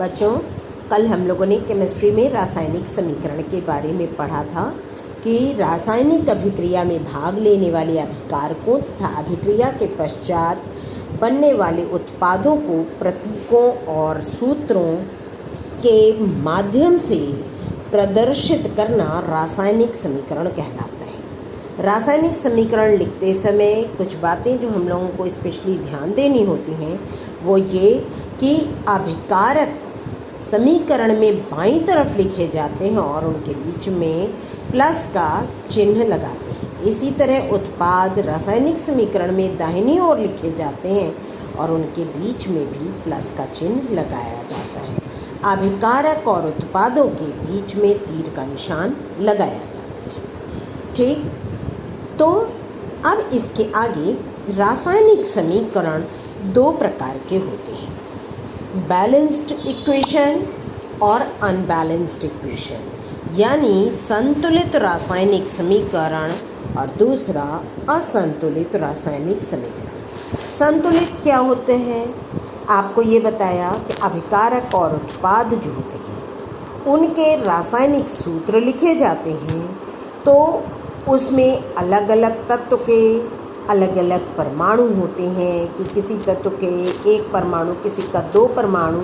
बच्चों, कल हम लोगों ने केमिस्ट्री में रासायनिक समीकरण के बारे में पढ़ा था कि रासायनिक अभिक्रिया में भाग लेने वाले अभिकारकों तथा अभिक्रिया के पश्चात बनने वाले उत्पादों को प्रतीकों और सूत्रों के माध्यम से प्रदर्शित करना रासायनिक समीकरण कहलाता है। रासायनिक समीकरण लिखते समय कुछ बातें जो हम लोगों को स्पेशली ध्यान देनी होती हैं वो ये कि अभिकारक समीकरण में बाईं तरफ लिखे जाते हैं और उनके बीच में प्लस का चिन्ह लगाते हैं। इसी तरह उत्पाद रासायनिक समीकरण में दाहिनी ओर लिखे जाते हैं और उनके बीच में भी प्लस का चिन्ह लगाया जाता है। अभिकारक और उत्पादों के बीच में तीर का निशान लगाया जाता है। ठीक, तो अब इसके आगे रासायनिक समीकरण दो प्रकार के होते हैं, बैलेंस्ड इक्वेशन और अनबैलेंस्ड इक्वेशन, यानी संतुलित रासायनिक समीकरण और दूसरा असंतुलित रासायनिक समीकरण। संतुलित क्या होते हैं? आपको ये बताया कि अभिकारक और उत्पाद जो होते हैं उनके रासायनिक सूत्र लिखे जाते हैं, तो उसमें अलग अलग तत्व के अलग अलग परमाणु होते हैं कि किसी तत्व के एक परमाणु, किसी का दो परमाणु।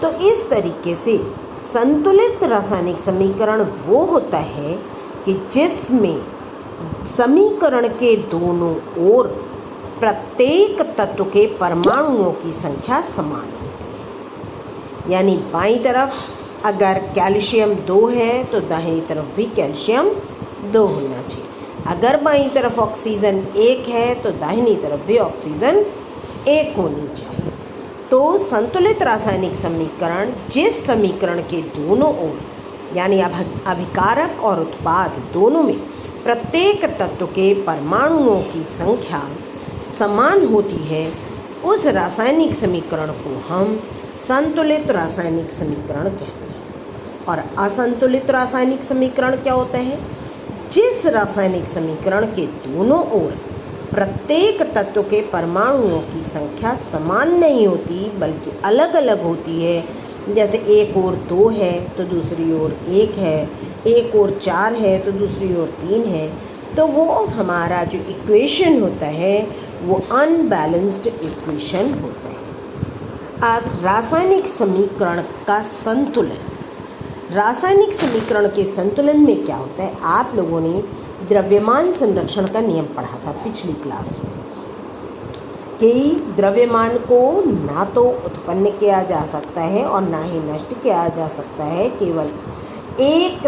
तो इस तरीके से संतुलित रासायनिक समीकरण वो होता है कि जिसमें समीकरण के दोनों ओर प्रत्येक तत्व के परमाणुओं की संख्या समान होती है। यानी बाईं तरफ अगर कैल्शियम 2 है तो दाहिनी तरफ भी कैल्शियम 2 होना चाहिए। अगर बाईं तरफ ऑक्सीजन 1 है तो दाहिनी तरफ भी ऑक्सीजन 1 होनी चाहिए। तो संतुलित रासायनिक समीकरण जिस समीकरण के दोनों ओर यानी अभिकारक और उत्पाद दोनों में प्रत्येक तत्व के परमाणुओं की संख्या समान होती है, उस रासायनिक समीकरण को हम संतुलित रासायनिक समीकरण कहते हैं। और असंतुलित रासायनिक समीकरण क्या होता है? जिस रासायनिक समीकरण के दोनों ओर प्रत्येक तत्व के परमाणुओं की संख्या समान नहीं होती बल्कि अलग अलग होती है। जैसे एक ओर 2 है तो दूसरी ओर 1 है, एक ओर 4 है तो दूसरी ओर 3 है, तो वो हमारा जो इक्वेशन होता है वो अनबैलेंस्ड इक्वेशन होता है। अब रासायनिक समीकरण का संतुलन, रासायनिक समीकरण के संतुलन में क्या होता है? आप लोगों ने द्रव्यमान संरक्षण का नियम पढ़ा था पिछली क्लास में कि द्रव्यमान को ना तो उत्पन्न किया जा सकता है और ना ही नष्ट किया जा सकता है। केवल एक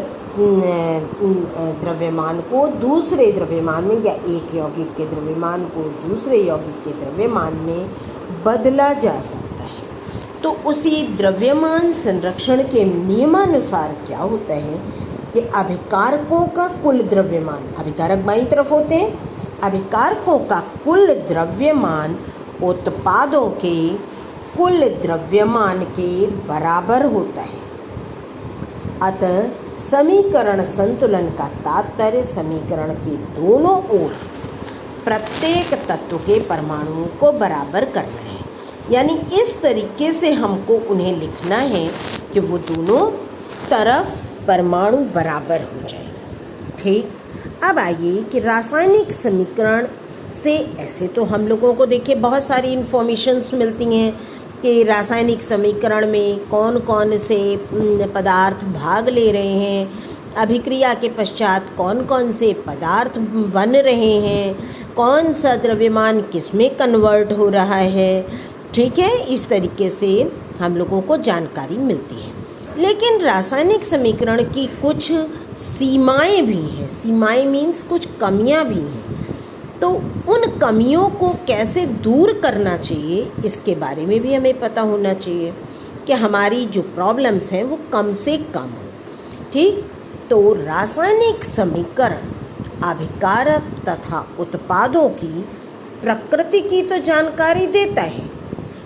द्रव्यमान को दूसरे द्रव्यमान में या एक यौगिक के द्रव्यमान को दूसरे यौगिक के द्रव्यमान में बदला जा सकता है। तो उसी द्रव्यमान संरक्षण के नियमानुसार क्या होता है कि अभिकारकों का कुल द्रव्यमान, अभिकारक बाईं तरफ होते हैं, अभिकारकों का कुल द्रव्यमान उत्पादों के कुल द्रव्यमान के बराबर होता है। अतः समीकरण संतुलन का तात्पर्य समीकरण के दोनों ओर प्रत्येक तत्व के परमाणुओं को बराबर करना है। यानी इस तरीके से हमको उन्हें लिखना है कि वो दोनों तरफ परमाणु बराबर हो जाए। ठीक, अब आइए कि रासायनिक समीकरण से ऐसे तो हम लोगों को देखिए बहुत सारी इन्फॉर्मेशंस मिलती हैं कि रासायनिक समीकरण में कौन कौन से पदार्थ भाग ले रहे हैं, अभिक्रिया के पश्चात कौन कौन से पदार्थ बन रहे हैं, कौन सा द्रव्यमान किस में कन्वर्ट हो रहा है। ठीक है, इस तरीके से हम लोगों को जानकारी मिलती है। लेकिन रासायनिक समीकरण की कुछ सीमाएं भी हैं। सीमाएं मीन्स कुछ कमियां भी हैं। तो उन कमियों को कैसे दूर करना चाहिए इसके बारे में भी हमें पता होना चाहिए कि हमारी जो प्रॉब्लम्स हैं वो कम से कम हो। ठीक, तो रासायनिक समीकरण अभिकारक तथा उत्पादों की प्रकृति की तो जानकारी देता है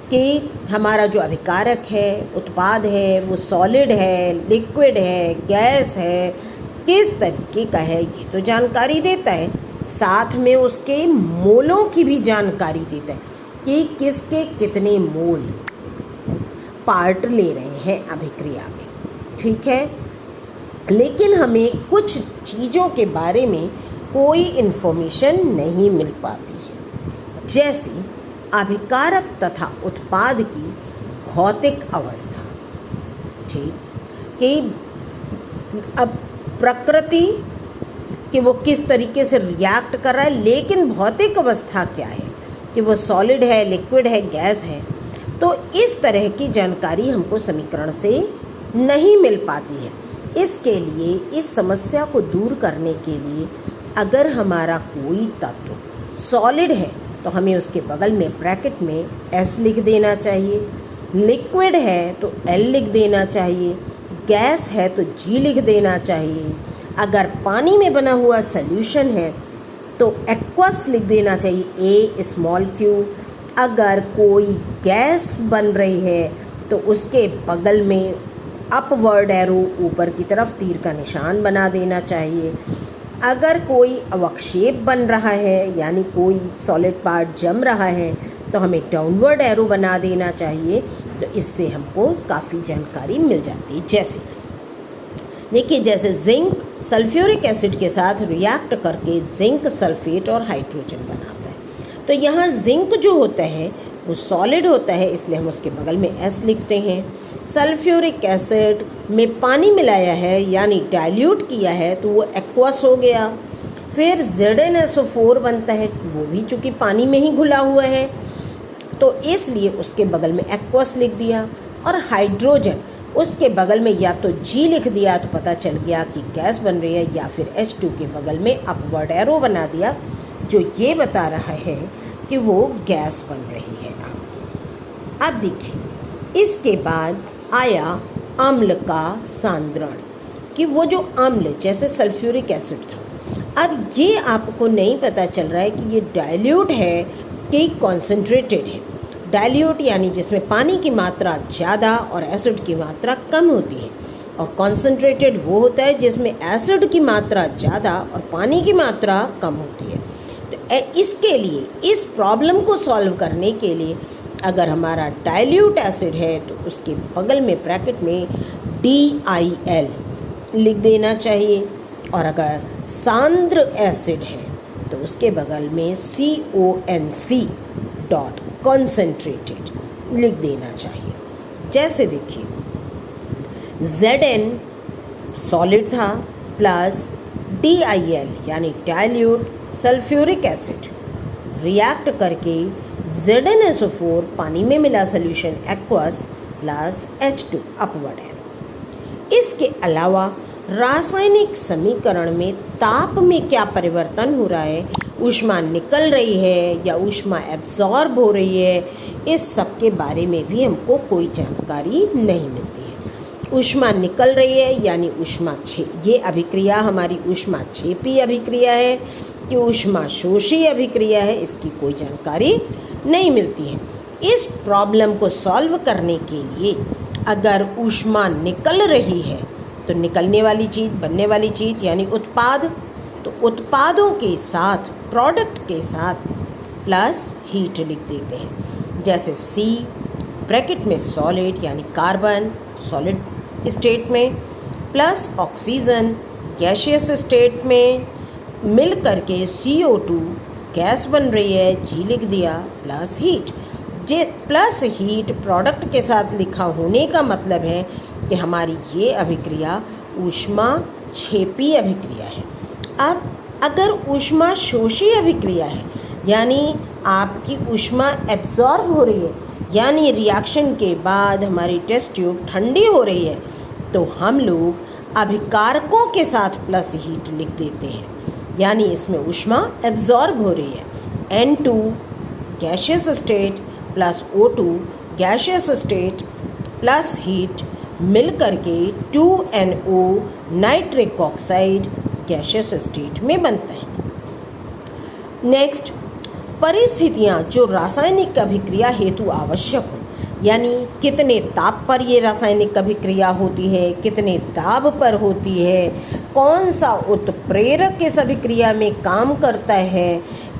कि हमारा जो अभिकारक है, उत्पाद है, वो सॉलिड है, लिक्विड है, गैस है, किस तरीके का है ये तो जानकारी देता है। साथ में उसके मोलों की भी जानकारी देता है कि किसके कितने मोल। पार्ट ले रहे हैं अभिक्रिया में, ठीक है। लेकिन हमें कुछ चीज़ों के बारे में कोई इन्फॉर्मेशन नहीं मिल पाती है, जैसे अभिकारक तथा उत्पाद की भौतिक अवस्था, ठीक, कि अब प्रकृति कि वो किस तरीके से रिएक्ट कर रहा है, लेकिन भौतिक अवस्था क्या है कि वो सॉलिड है, लिक्विड है, गैस है। तो इस तरह की जानकारी हमको समीकरण से नहीं मिल पाती है। इसके लिए, इस समस्या को दूर करने के लिए, अगर हमारा कोई तत्व सॉलिड है तो हमें उसके बगल में ब्रैकेट में S लिख देना चाहिए, लिक्विड है तो L लिख देना चाहिए, गैस है तो G लिख देना चाहिए, अगर पानी में बना हुआ सॉल्यूशन है तो एक्वस लिख देना चाहिए, A स्मॉल q। अगर कोई गैस बन रही है तो उसके बगल में अपवर्ड एरो, ऊपर की तरफ तीर का निशान बना देना चाहिए। अगर कोई अवक्षेप बन रहा है, यानी कोई सॉलिड पार्ट जम रहा है, तो हमें डाउनवर्ड एरो बना देना चाहिए। तो इससे हमको काफ़ी जानकारी मिल जाती है। जैसे देखिए, जैसे जिंक सल्फ्यूरिक एसिड के साथ रिएक्ट करके जिंक सल्फेट और हाइड्रोजन बनाता है। तो यहाँ जिंक जो होता है वो सॉलिड होता है, इसलिए हम उसके बगल में S लिखते हैं। सल्फ्यूरिक एसिड में पानी मिलाया है, यानी डाइल्यूट किया है, तो वो एक्वस हो गया। फिर ZnSO4 बनता है, वो भी चूँकि पानी में ही घुला हुआ है, तो इसलिए उसके बगल में एक्वस लिख दिया। और हाइड्रोजन, उसके बगल में या तो G लिख दिया तो पता चल गया कि गैस बन रही है, या फिर H2 के बगल में अपवर्ड एरो बना दिया, जो ये बता रहा है कि वो गैस बन रही है आपकी। अब देखिए, इसके बाद आया अम्ल का सांद्रण, कि वो जो अम्ल जैसे सल्फ्यूरिक एसिड था, अब ये आपको नहीं पता चल रहा है कि ये डाइल्यूट है कि कॉन्सेंट्रेटेड है। डाइल्यूट यानी जिसमें पानी की मात्रा ज़्यादा और एसिड की मात्रा कम होती है, और कॉन्सेंट्रेटेड वो होता है जिसमें एसिड की मात्रा ज़्यादा और पानी की मात्रा कम होती है। तो इसके लिए, इस प्रॉब्लम को सॉल्व करने के लिए, अगर हमारा डाइल्यूट एसिड है तो उसके बगल में ब्रैकेट में DIL लिख देना चाहिए, और अगर सांद्र एसिड है तो उसके बगल में CONC डॉट कॉन्सेंट्रेटेड लिख देना चाहिए। जैसे देखिए, Zn सॉलिड था प्लस DIL यानी डाइल्यूट सल्फ्यूरिक एसिड रिएक्ट करके ZnSO4 पानी में मिला solution aqueous plus H2 upward arrow. इसके अलावा रासायनिक समीकरण में ताप में क्या परिवर्तन हो रहा है, ऊष्मा निकल रही है या ऊष्मा एब्जॉर्ब हो रही है, इस सब के बारे में भी हमको कोई जानकारी नहीं मिलती है। ऊष्मा निकल रही है यानी ऊष्मा ये अभिक्रिया हमारी ऊष्मा छेपी अभिक्रिया है कि ऊष्मा शोषी अभिक्रिया है, इसकी कोई जानकारी नहीं मिलती है। इस प्रॉब्लम को सॉल्व करने के लिए अगर ऊष्मा निकल रही है तो निकलने वाली चीज़, बनने वाली चीज़ यानी उत्पाद, तो उत्पादों के साथ, प्रोडक्ट के साथ प्लस हीट लिख देते हैं। जैसे C ब्रैकेट में सॉलिड यानी कार्बन सॉलिड स्टेट में, प्लस ऑक्सीजन गैशियस स्टेट में, मिल करके CO2 गैस बन रही है, G लिख दिया, प्लस हीट। जे प्लस हीट प्रोडक्ट के साथ लिखा होने का मतलब है कि हमारी ये अभिक्रिया ऊष्मा छेपी अभिक्रिया है। अब अगर ऊष्मा शोषी अभिक्रिया है, यानी आपकी ऊष्मा एब्जॉर्ब हो रही है, यानी रिएक्शन के बाद हमारी टेस्ट ट्यूब ठंडी हो रही है, तो हम लोग अभिकारकों के साथ प्लस हीट लिख देते हैं, यानी इसमें ऊष्मा एब्जॉर्ब हो रही है। N2 gaseous state plus O2 gaseous state plus heat मिल करके 2NO nitric oxide gaseous state में बनता है। नेक्स्ट, परिस्थितियाँ जो रासायनिक अभिक्रिया हेतु आवश्यक हो, यानी कितने ताप पर ये रासायनिक अभिक्रिया होती है, कितने दाब पर होती है, कौन सा उत्प्रेरक इस अभिक्रिया में काम करता है,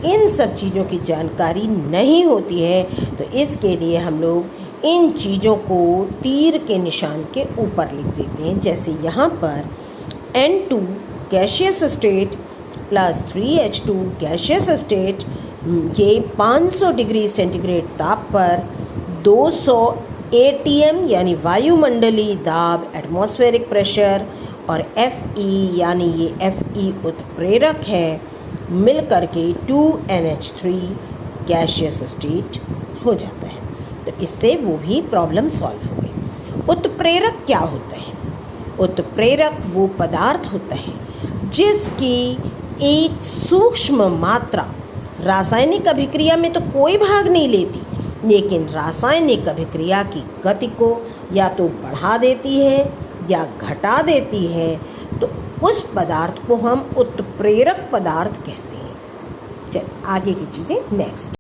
इन सब चीज़ों की जानकारी नहीं होती है। तो इसके लिए हम लोग इन चीज़ों को तीर के निशान के ऊपर लिख देते हैं। जैसे यहाँ पर N2 gaseous state plus 3H2 gaseous state, ये 500 डिग्री सेंटीग्रेड ताप पर 200 ATM यानी वायुमंडलीय दाब एटमॉस्फेरिक प्रेशर और Fe यानी ये Fe उत्प्रेरक है, मिल करके 2NH3 गैसियस स्टेट हो जाता है। तो इससे वो भी प्रॉब्लम सॉल्व हो गई। उत्प्रेरक क्या होता है? उत्प्रेरक वो पदार्थ होता है जिसकी एक सूक्ष्म मात्रा रासायनिक अभिक्रिया में तो कोई भाग नहीं लेती, लेकिन रासायनिक अभिक्रिया की गति को या तो बढ़ा देती है या घटा देती है, तो उस पदार्थ को हम उत्प्रेरक पदार्थ कहते हैं। चल आगे की चीज़ें नेक्स्ट।